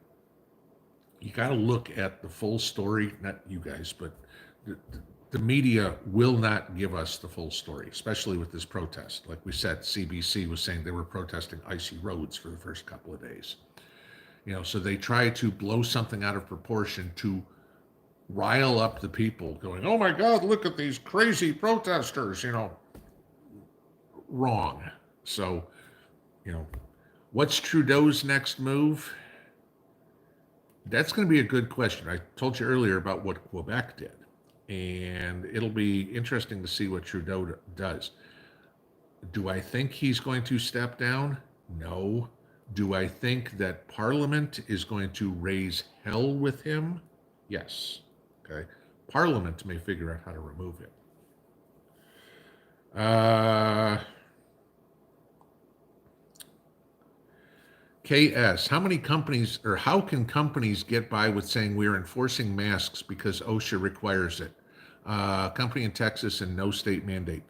you got to look at the full story, not you guys, but the media will not give us the full story, especially with this protest. Like we said, CBC was saying they were protesting icy roads for the first couple of days. So they try to blow something out of proportion to rile up the people going, oh my God, look at these crazy protesters, wrong. So, what's Trudeau's next move? That's going to be a good question. I told you earlier about what Quebec did, and it'll be interesting to see what Trudeau does. Do I think he's going to step down? No. Do I think that Parliament is going to raise hell with him? Yes. Okay. Parliament may figure out how to remove him. KS, how can companies get by with saying we are enforcing masks because OSHA requires it? Company in Texas and no state mandate.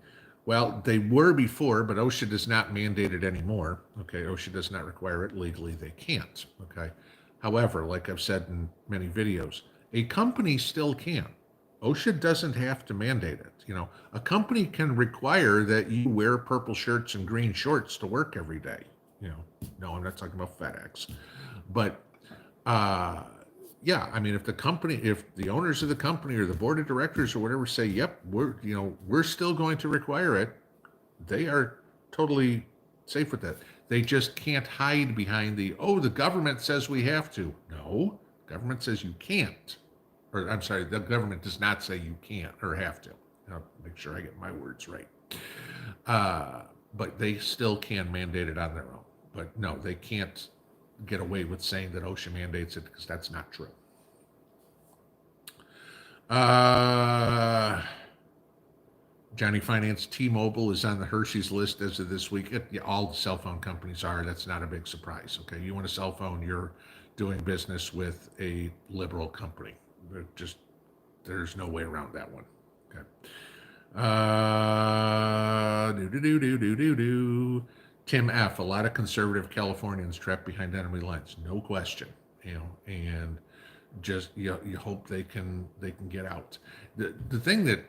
Well, they were before, but OSHA does not mandate it anymore. Okay, OSHA does not require it legally. They can't. Okay. However, like I've said in many videos, a company still can. OSHA doesn't have to mandate it. A company can require that you wear purple shirts and green shorts to work every day. No, I'm not talking about FedEx, but yeah, I mean, if the owners of the company or the board of directors or whatever say, yep, we're still going to require it, they are totally safe with that. They just can't hide behind the government says we have to. No, government says you can't. Or I'm sorry, the government does not say you can't or have to. I'll make sure I get my words right. But they still can mandate it on their own. But no, they can't get away with saying that OSHA mandates it because that's not true. Johnny Finance, T-Mobile is on the Hershey's list as of this week. All the cell phone companies are. That's not a big surprise. Okay, you want a cell phone, you're doing business with a liberal company. There's no way around that one. Okay. Tim F. A lot of conservative Californians trapped behind enemy lines, no question. And just you hope they can get out. The thing that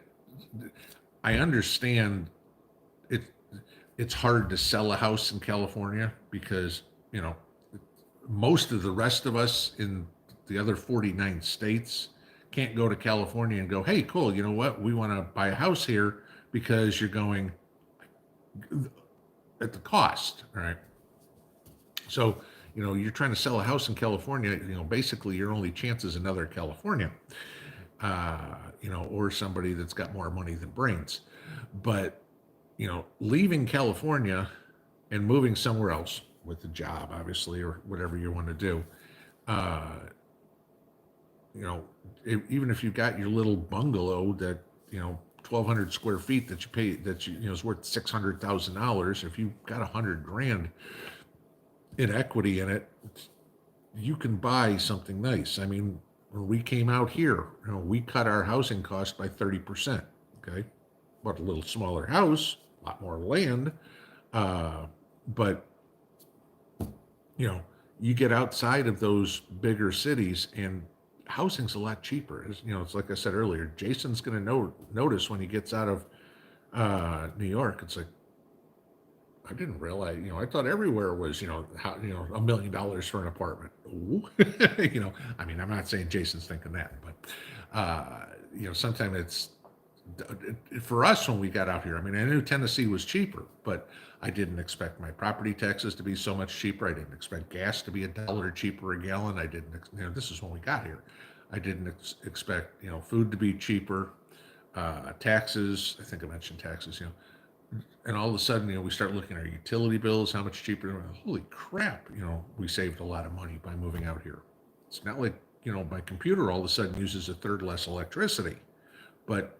I understand, it's hard to sell a house in California because most of the rest of us in the other 49 states can't go to California and go, hey, cool, you know what? We want to buy a house here because you're going at the cost, right? So, you're trying to sell a house in California, basically your only chance is another California, or somebody that's got more money than brains. But, leaving California and moving somewhere else with a job, obviously, or whatever you want to do, even if you've got your little bungalow that, 1,200 square feet that you pay, is worth $600,000. If you've got $100,000 in equity in it, you can buy something nice. I mean, when we came out here, we cut our housing cost by 30%. Okay. But a little smaller house, a lot more land. But, you know, you get outside of those bigger cities and housing's a lot cheaper. It's like I said earlier, Jason's going to notice when he gets out of New York. It's like, I didn't realize, I thought everywhere was, $1 million for an apartment. Ooh. I mean, I'm not saying Jason's thinking that, but, sometimes for us when we got out here, I mean, I knew Tennessee was cheaper, but I didn't expect my property taxes to be so much cheaper. I didn't expect gas to be $1 cheaper a gallon. I didn't, this is when we got here. I didn't expect, food to be cheaper, taxes. I think I mentioned taxes, and all of a sudden, we start looking at our utility bills, how much cheaper. Holy crap, we saved a lot of money by moving out here. It's not like, my computer all of a sudden uses a third less electricity, but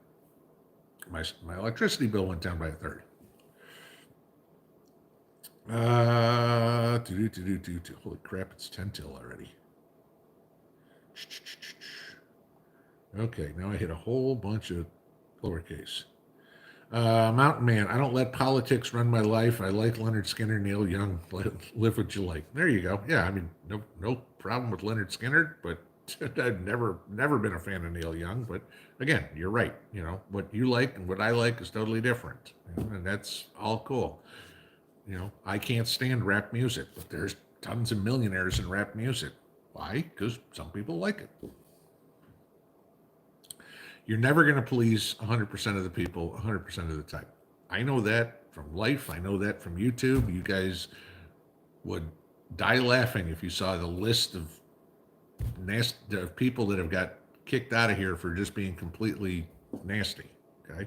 my electricity bill went down by a third. Holy crap, it's 10 till already. Okay, now I hit a whole bunch of lowercase. Mountain Man, I don't let politics run my life. I like Leonard Skinner, Neil Young. Live what you like. There you go. Yeah, I mean, no problem with Leonard Skinner, but I've never been a fan of Neil Young. But again, you're right. What you like and what I like is totally different, and that's all cool. I can't stand rap music, but there's tons of millionaires in rap music. Why? Because some people like it. You're never going to please 100% of the people 100% of the time. I know that from life. I know that from YouTube. You guys would die laughing if you saw the list of people that have got kicked out of here for just being completely nasty. Okay?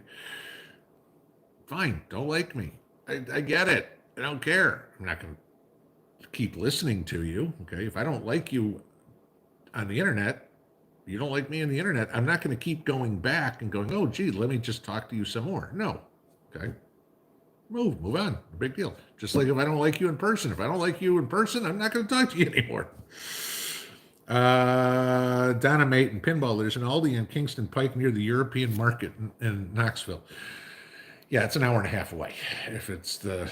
Fine. Don't like me. I get it. I don't care. I'm not going to keep listening to you. Okay? If I don't like you on the internet, you don't like me on the internet, I'm not going to keep going back and going, oh, gee, let me just talk to you some more. No. Okay. Move on. Big deal. Just like if I don't like you in person. If I don't like you in person, I'm not going to talk to you anymore. Donna Mate and Pinball, there's an Aldi in Kingston Pike near the European Market in Knoxville. Yeah, it's an hour and a half away. If it's the,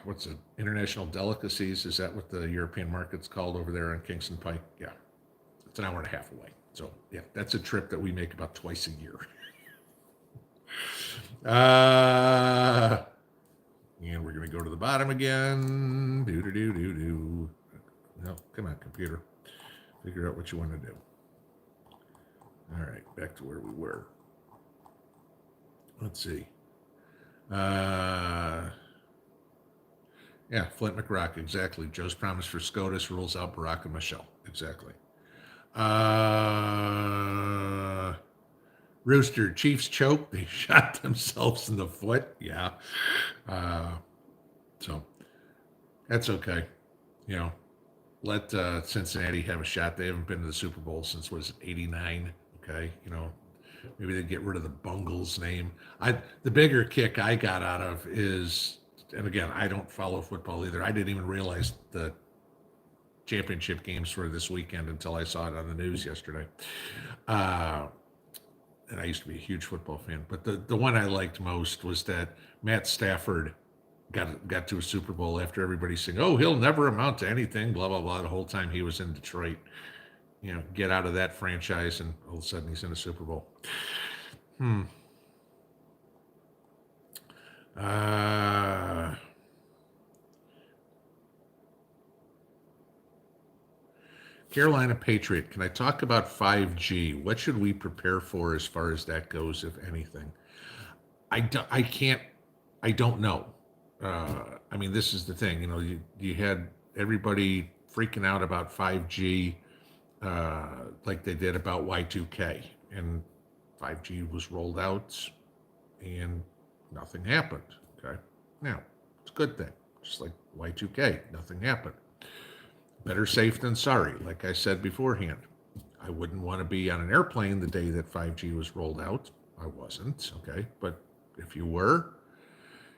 what's it, International Delicacies, is that what the European Market's called over there in Kingston Pike? Yeah. It's an hour and a half away. So, yeah, that's a trip that we make about twice a year. And we're going to go to the bottom again. No, come on, computer. Figure out what you want to do. All right, back to where we were. Let's see. Yeah, Flint McRock, exactly. Joe's promise for SCOTUS rules out Barack and Michelle. Exactly. Rooster, Chiefs choke. They shot themselves in the foot. Yeah. So that's okay. Let Cincinnati have a shot. They haven't been to the Super Bowl since, what is it, 89? Okay. Maybe they get rid of the Bungles name. The bigger kick I got out of is, and again, I don't follow football either. I didn't even realize the championship games for this weekend until I saw it on the news yesterday. And I used to be a huge football fan, but the one I liked most was that Matt Stafford got to a Super Bowl after everybody saying, oh, he'll never amount to anything, blah, blah, blah, the whole time he was in Detroit. Get out of that franchise, and all of a sudden he's in a Super Bowl. Carolina Patriot, can I talk about 5G? What should we prepare for as far as that goes, if anything? I don't know. I mean, this is the thing, you had everybody freaking out about 5G, like they did about Y2K, and 5G was rolled out and nothing happened. Okay. Now, it's a good thing. Just like Y2K, nothing happened. Better safe than sorry. Like I said beforehand, I wouldn't want to be on an airplane the day that 5G was rolled out. I wasn't, okay? But if you were,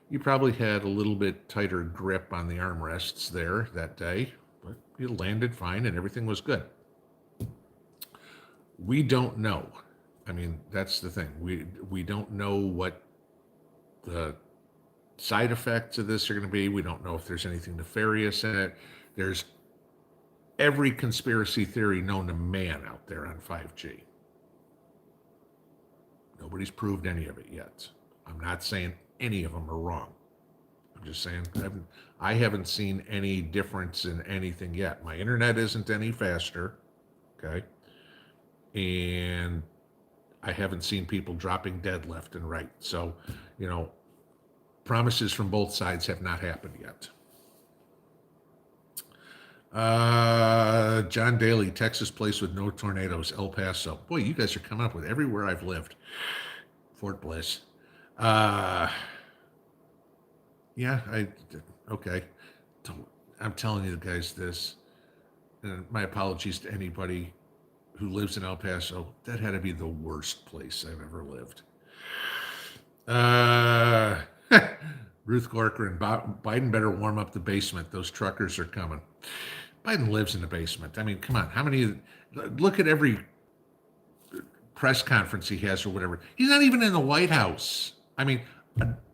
you probably had a little bit tighter grip on the armrests there that day, but you landed fine and everything was good. We don't know. I mean, that's the thing. We don't know what the side effects of this are going to be. We don't know if there's anything nefarious in it. There's every conspiracy theory known to man out there on 5G. Nobody's proved any of it yet. I'm not saying any of them are wrong. I'm just saying I haven't seen any difference in anything yet. My internet isn't any faster, okay? And I haven't seen people dropping dead left and right. So, promises from both sides have not happened yet. John Daly, Texas place with no tornadoes, El Paso. Boy, you guys are coming up with everywhere I've lived. Fort Bliss. Yeah, okay. I'm telling you guys this, and my apologies to anybody who lives in El Paso. That had to be the worst place I've ever lived. Ruth Corcoran, Biden better warm up the basement. Those truckers are coming. Biden lives in the basement. I mean, come on. Look at every press conference he has or whatever. He's not even in the White House. I mean,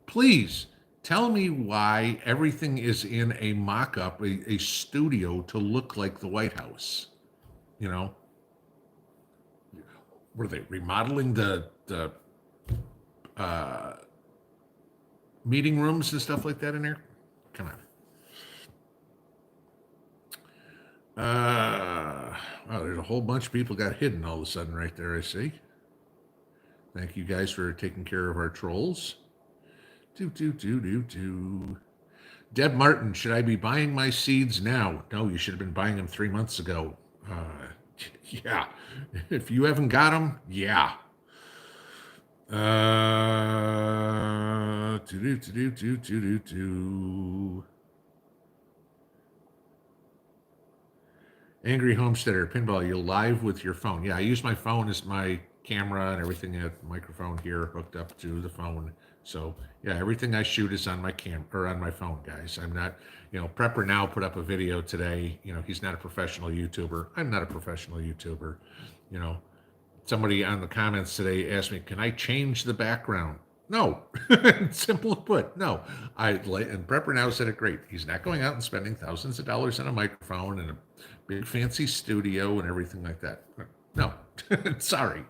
please tell me why everything is in a mock-up, a studio to look like the White House. Were they remodeling the meeting rooms and stuff like that in there? Come on. Well, there's a whole bunch of people got hidden all of a sudden right there, I see. Thank you guys for taking care of our trolls. Deb Martin, should I be buying my seeds now? No, you should have been buying them 3 months ago. Yeah. If you haven't got them, yeah. Angry Homesteader, Pinball, you're live with your phone. Yeah, I use my phone as my camera and everything. I have the microphone here hooked up to the phone. So yeah, everything I shoot is on my on my phone, guys. I'm not, Prepper Now put up a video today. He's not a professional YouTuber. I'm not a professional YouTuber. Somebody on the comments today asked me, can I change the background? No. Simple put, no. And Prepper Now said it great. He's not going out and spending thousands of dollars on a microphone and a big fancy studio and everything like that. No. Sorry.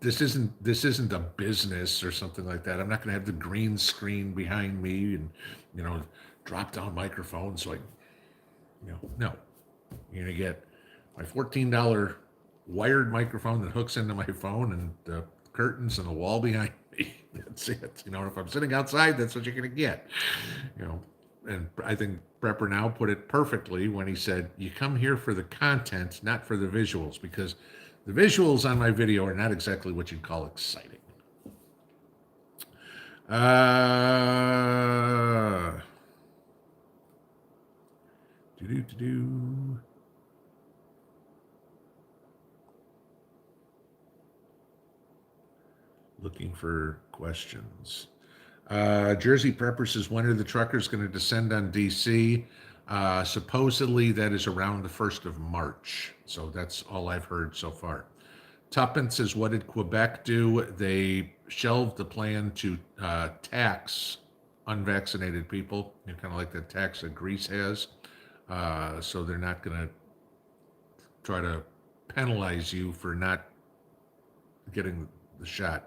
This isn't a business or something like that. I'm not going to have the green screen behind me and drop down microphone. So no. You're going to get my $14 wired microphone that hooks into my phone and the curtains and the wall behind me. That's it. If I'm sitting outside, that's what you're going to get. And I think Prepper Now put it perfectly when he said, you come here for the content, not for the visuals, because the visuals on my video are not exactly what you'd call exciting. Looking for questions. Jersey Prepper says, when are the truckers going to descend on DC? Supposedly that is around the 1st of March. So that's all I've heard so far. Tuppence says, what did Quebec do? They shelved the plan to tax unvaccinated people, kind of like the tax that Greece has. So they're not going to try to penalize you for not getting the shot.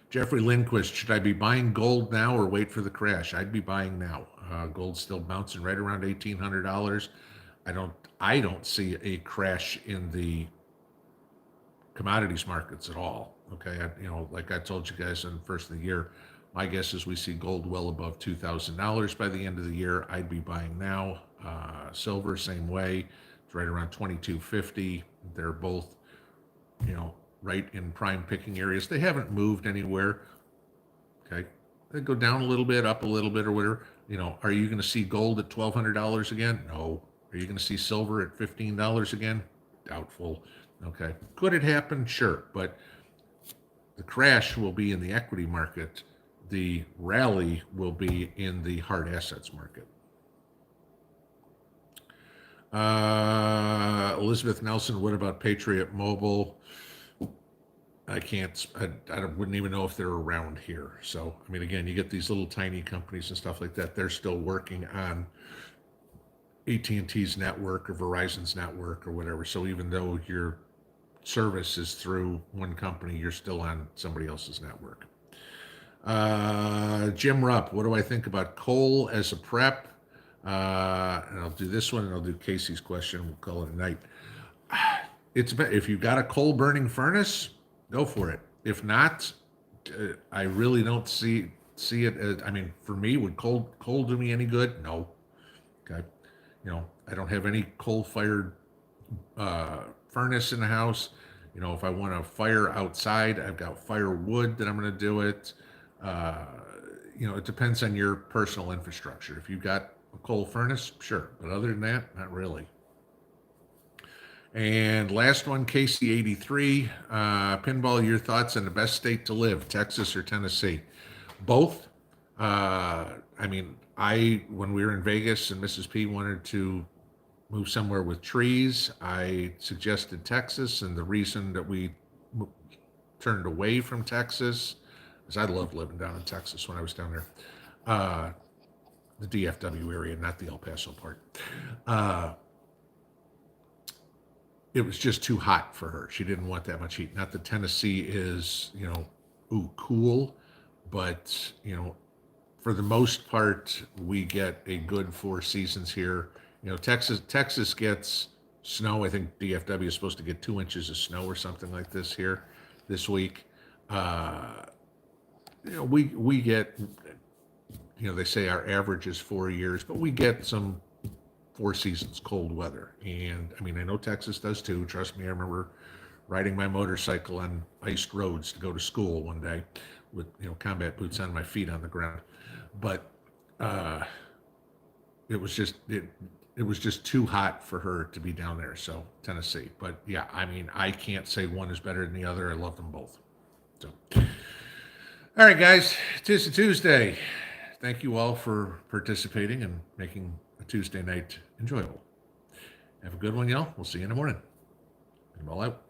Jeffrey Lindquist, should I be buying gold now or wait for the crash? I'd be buying now. Gold's still bouncing right around $1,800. I don't see a crash in the commodities markets at all. Okay, like I told you guys in the first of the year, my guess is we see gold well above $2,000 by the end of the year. I'd be buying now. Silver, same way. It's right around $22.50. They're both, right in prime picking areas. They haven't moved anywhere. Okay, they go down a little bit, up a little bit, or whatever. Are you going to see gold at $1,200 again? No. Are you going to see silver at $15 again? Doubtful. Okay, could it happen? Sure, but the crash will be in the equity market. The rally will be in the hard assets market. Elizabeth Nelson, what about Patriot Mobile? I wouldn't even know if they're around here. So, I mean, again, you get these little tiny companies and stuff like that. They're still working on AT&T's network or Verizon's network or whatever. So even though your service is through one company, you're still on somebody else's network. Jim Rupp, what do I think about coal as a prep? And I'll do this one and I'll do Casey's question. We'll call it a night. If you've got a coal burning furnace, go for it. If not, I really don't see it as, I mean, for me, would coal do me any good? No. Okay. I don't have any coal-fired furnace in the house. If I want to fire outside, I've got firewood that I'm going to do it. It depends on your personal infrastructure. If you've got a coal furnace, sure. But other than that, not really. And last one, Casey83. Pinball, your thoughts on the best state to live, Texas or Tennessee? Both. When we were in Vegas and Mrs. P wanted to move somewhere with trees, I suggested Texas. And the reason that we turned away from Texas is I loved living down in Texas when I was down there. The DFW area, not the El Paso part. It was just too hot for her. She didn't want that much heat. Not that Tennessee is, cool, but, for the most part, we get a good 4 seasons here. Texas gets snow. I think DFW is supposed to get 2 inches of snow or something like this here this week. We get, they say our average is 4 years, but we get some 4 seasons cold weather. And I mean, I know Texas does too. Trust me, I remember riding my motorcycle on iced roads to go to school one day with, combat boots on my feet on the ground. But it was just too hot for her to be down there. So Tennessee. But yeah, I mean, I can't say one is better than the other. I love them both. So, all right, guys, tis a Tuesday. Thank you all for participating and making a Tuesday night enjoyable. Have a good one, y'all. We'll see you in the morning. Pinball out.